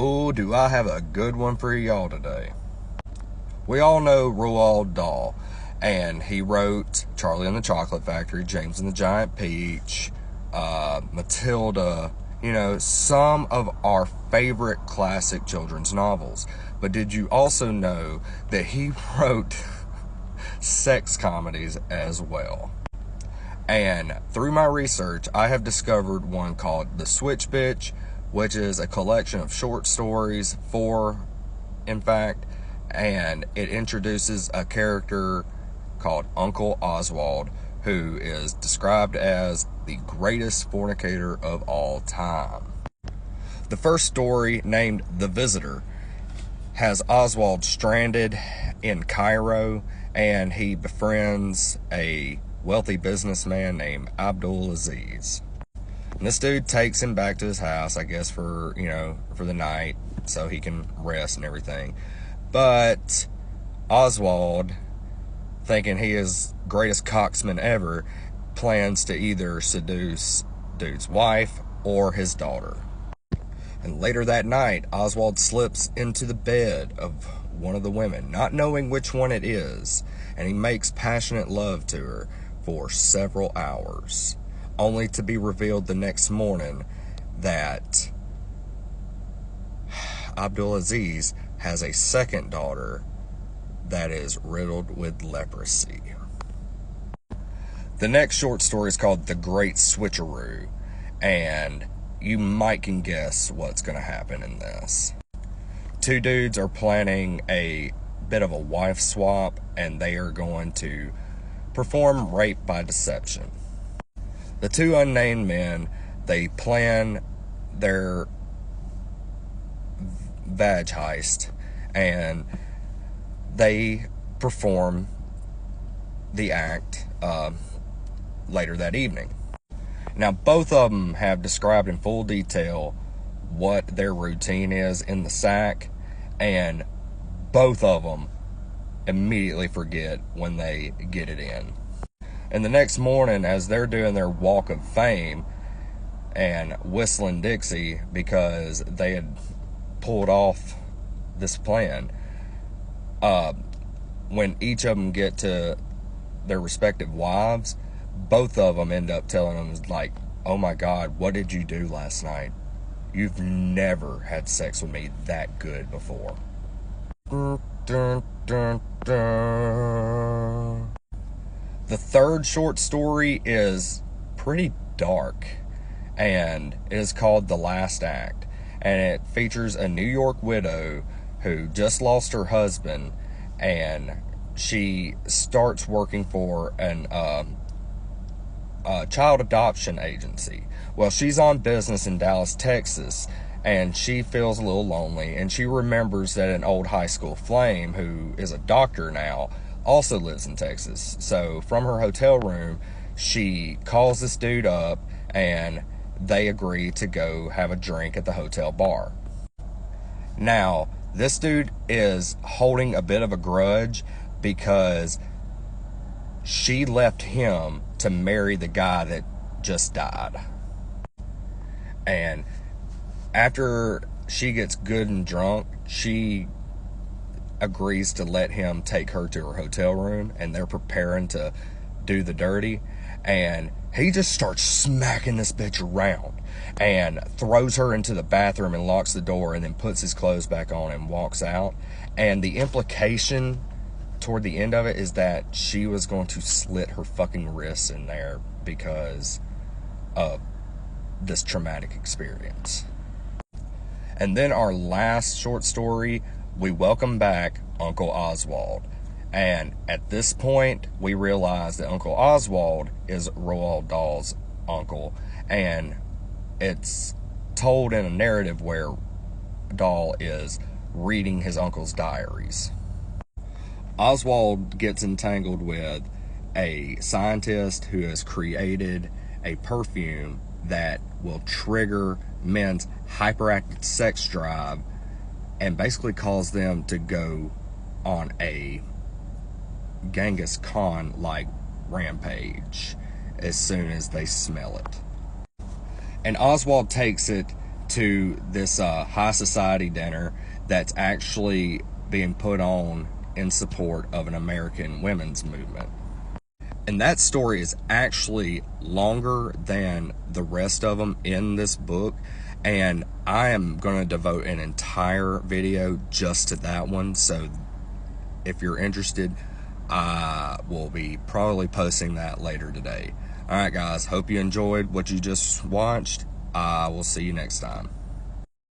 Oh, do I have a good one for y'all today. We all know Roald Dahl, and he wrote Charlie and the Chocolate Factory, James and the Giant Peach, Matilda, some of our favorite classic children's novels. But did you also know that he wrote sex comedies as well? And through my research, I have discovered one called The Switch Bitch, which is a collection of short stories, in fact, and it introduces a character called Uncle Oswald, who is described as the greatest fornicator of all time. The first story, named The Visitor, has Oswald stranded in Cairo, and he befriends a wealthy businessman named Abdul Aziz. And this dude takes him back to his house, I guess for the night, so he can rest and everything. But Oswald, thinking he is greatest coxman ever, plans to either seduce dude's wife or his daughter. And later that night, Oswald slips into the bed of one of the women, not knowing which one it is, and he makes passionate love to her for several hours, only to be revealed the next morning that Abdulaziz has a second daughter that is riddled with leprosy. The next short story is called The Great Switcheroo, and you might can guess what's going to happen in this. Two dudes are planning a bit of a wife swap, and they are going to perform rape by deception. The two unnamed men, they plan their vag heist, and they perform the act later that evening. Now, both of them have described in full detail what their routine is in the sack, and both of them immediately forget when they get it in. And the next morning, as they're doing their walk of fame and whistling Dixie because they had pulled off this plan, when each of them get to their respective wives, both of them end up telling them, like, "Oh my God, what did you do last night? You've never had sex with me that good before." Dun, dun, dun. The third short story is pretty dark, and it is called The Last Act, and it features a New York widow who just lost her husband, and she starts working for a child adoption agency. Well, she's on business in Dallas, Texas, and she feels a little lonely, and she remembers that an old high school flame, who is a doctor now, also lives in Texas. So from her hotel room, she calls this dude up, and they agree to go have a drink at the hotel bar. Now, this dude is holding a bit of a grudge because she left him to marry the guy that just died. And after she gets good and drunk, she agrees to let him take her to her hotel room, and they're preparing to do the dirty, and he just starts smacking this bitch around and throws her into the bathroom and locks the door, and then puts his clothes back on and walks out. And the implication toward the end of it is that she was going to slit her fucking wrists in there because of this traumatic experience. And then our last short story, we welcome back Uncle Oswald. And at this point, we realize that Uncle Oswald is Roald Dahl's uncle, and it's told in a narrative where Dahl is reading his uncle's diaries. Oswald gets entangled with a scientist who has created a perfume that will trigger men's hyperactive sex drive and basically cause them to go on a Genghis Khan-like rampage as soon as they smell it. And Oswald takes it to this high society dinner that's actually being put on in support of an American women's movement. And that story is actually longer than the rest of them in this book, and I am going to devote an entire video just to that one. So if you're interested, I will be probably posting that later today. All right, guys, hope you enjoyed what you just watched. I will see you next time.